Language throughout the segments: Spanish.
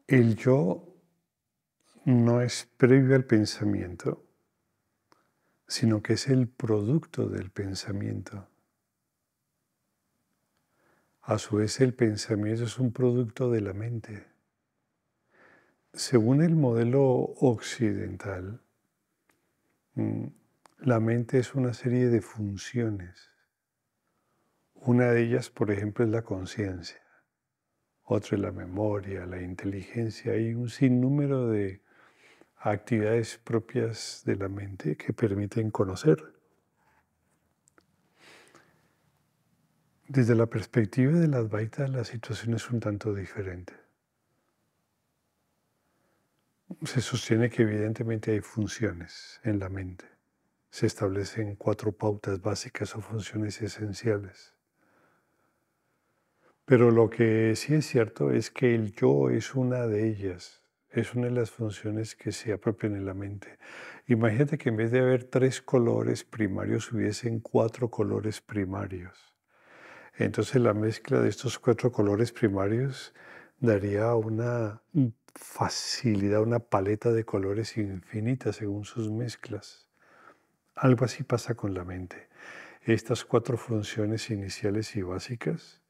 El yo no es previo al pensamiento, sino que es el producto del pensamiento. A su vez, el pensamiento es un producto de la mente. Según el modelo occidental, mm, la mente es una serie de funciones. Una de ellas, por ejemplo, es la conciencia. Otra es la memoria, la inteligencia. Hay un sinnúmero de actividades propias de la mente que permiten conocer. Desde la perspectiva de las Advaita, la situación es un tanto diferente. Se sostiene que evidentemente hay funciones en la mente. Se establecen 4 pautas básicas o funciones esenciales. Pero lo que sí es cierto es que el yo es una de ellas, es una de las funciones que se apropian en la mente. Imagínate que en vez de haber 3 colores primarios, hubiesen 4 colores primarios. Entonces la mezcla de estos 4 colores primarios daría una facilidad, una paleta de colores infinita según sus mezclas. Algo así pasa con la mente. Estas 4 funciones iniciales y básicas,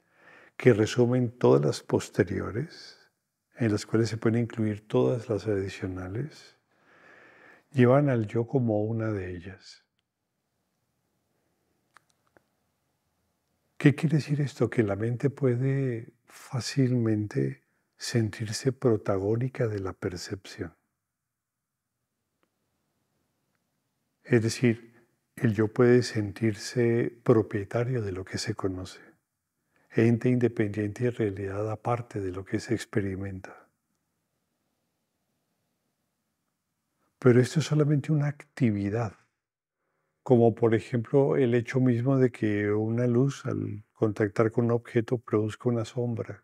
que resumen todas las posteriores, en las cuales se pueden incluir todas las adicionales, llevan al yo como una de ellas. ¿Qué quiere decir esto? Que la mente puede fácilmente sentirse protagónica de la percepción. Es decir, el yo puede sentirse propietario de lo que se conoce, ente independiente y realidad aparte de lo que se experimenta. Pero esto es solamente una actividad, como por ejemplo el hecho mismo de que una luz al contactar con un objeto produzca una sombra.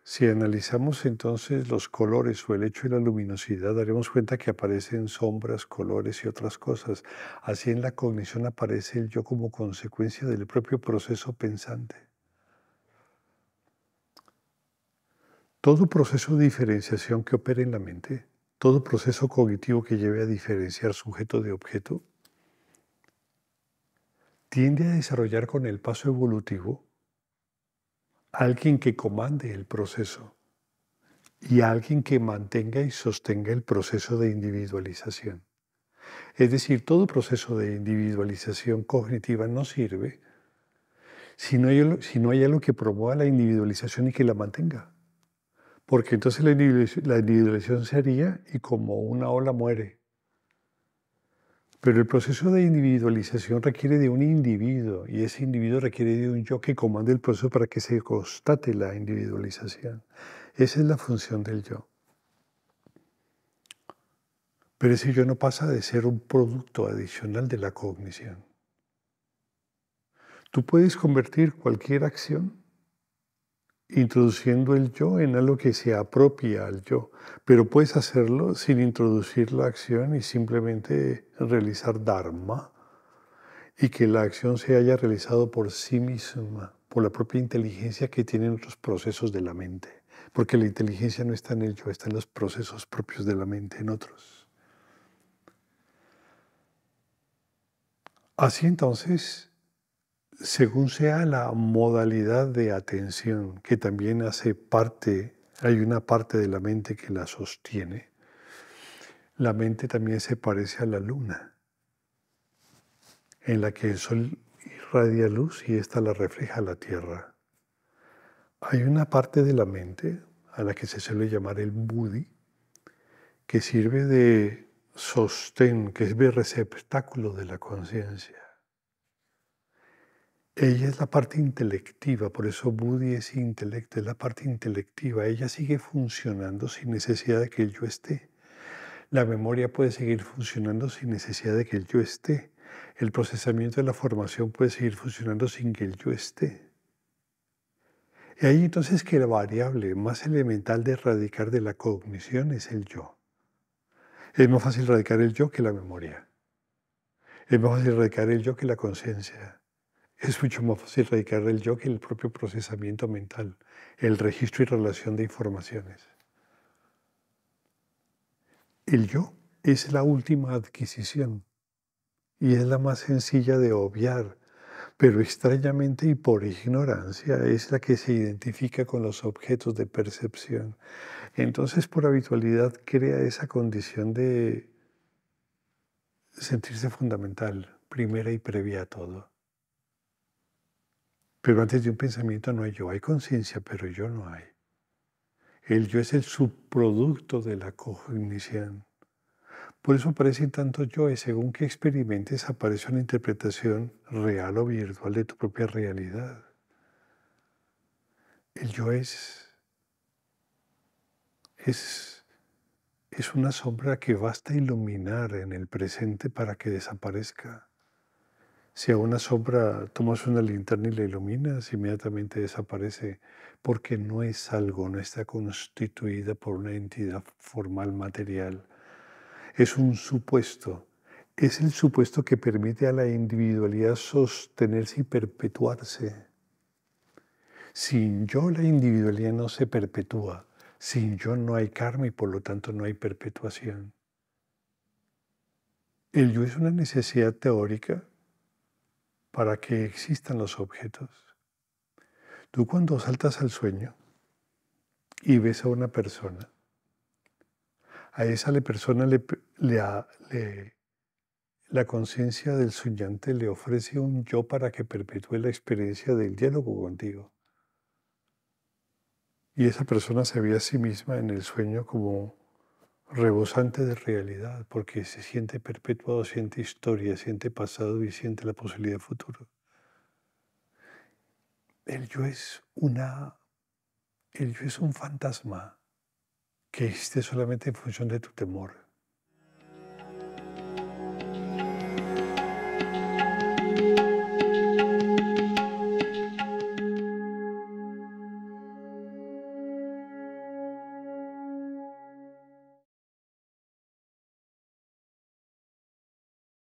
Si analizamos entonces los colores o el hecho de la luminosidad, daremos cuenta que aparecen sombras, colores y otras cosas. Así en la cognición aparece el yo como consecuencia del propio proceso pensante. Todo proceso de diferenciación que opere en la mente, todo proceso cognitivo que lleve a diferenciar sujeto de objeto, tiende a desarrollar con el paso evolutivo alguien que comande el proceso y alguien que mantenga y sostenga el proceso de individualización. Es decir, todo proceso de individualización cognitiva no sirve si no hay algo que promueva la individualización y que la mantenga. Porque entonces la individualización se haría y como una ola muere. Pero el proceso de individualización requiere de un individuo y ese individuo requiere de un yo que comande el proceso para que se constate la individualización. Esa es la función del yo. Pero ese yo no pasa de ser un producto adicional de la cognición. Tú puedes convertir cualquier acción introduciendo el yo en algo que se apropia al yo, pero puedes hacerlo sin introducir la acción y simplemente realizar dharma y que la acción se haya realizado por sí misma, por la propia inteligencia que tienen otros procesos de la mente, porque la inteligencia no está en el yo, está en los procesos propios de la mente, en otros. Así entonces, según sea la modalidad de atención, que también hace parte, hay una parte de la mente que la sostiene, la mente también se parece a la luna, en la que el sol irradia luz y ésta la refleja a la tierra. Hay una parte de la mente, a la que se suele llamar el buddhi, que sirve de sostén, que es de receptáculo de la conciencia. Ella es la parte intelectiva, por eso Buddhi es intelecto, es la parte intelectiva. Ella sigue funcionando sin necesidad de que el yo esté. La memoria puede seguir funcionando sin necesidad de que el yo esté. El procesamiento de la formación puede seguir funcionando sin que el yo esté. Y ahí entonces que la variable más elemental de erradicar de la cognición es el yo. Es más fácil erradicar el yo que la memoria. Es más fácil erradicar el yo que la conciencia. Es mucho más fácil erradicar el yo que el propio procesamiento mental, el registro y relación de informaciones. El yo es la última adquisición y es la más sencilla de obviar, pero extrañamente y por ignorancia es la que se identifica con los objetos de percepción. Entonces, por habitualidad, crea esa condición de sentirse fundamental, primera y previa a todo. Pero antes de un pensamiento no hay yo, hay conciencia, pero yo no hay. El yo es el subproducto de la cognición. Por eso aparecen tantos yoes. Según que experimentes, aparece una interpretación real o virtual de tu propia realidad. El yo es, es una sombra que basta iluminar en el presente para que desaparezca. Si a una sombra tomas una linterna y la iluminas, inmediatamente desaparece, porque no es algo, no está constituida por una entidad formal material. Es un supuesto. Es el supuesto que permite a la individualidad sostenerse y perpetuarse. Sin yo la individualidad no se perpetúa. Sin yo no hay karma y por lo tanto no hay perpetuación. El yo es una necesidad teórica para que existan los objetos. Tú cuando saltas al sueño y ves a una persona, a esa persona la conciencia del soñante le ofrece un yo para que perpetúe la experiencia del diálogo contigo. Y esa persona se ve a sí misma en el sueño como rebosante de realidad, porque se siente perpetuado, siente historia, siente pasado y siente la posibilidad de futuro. El yo es el yo es un fantasma que existe solamente en función de tu temor.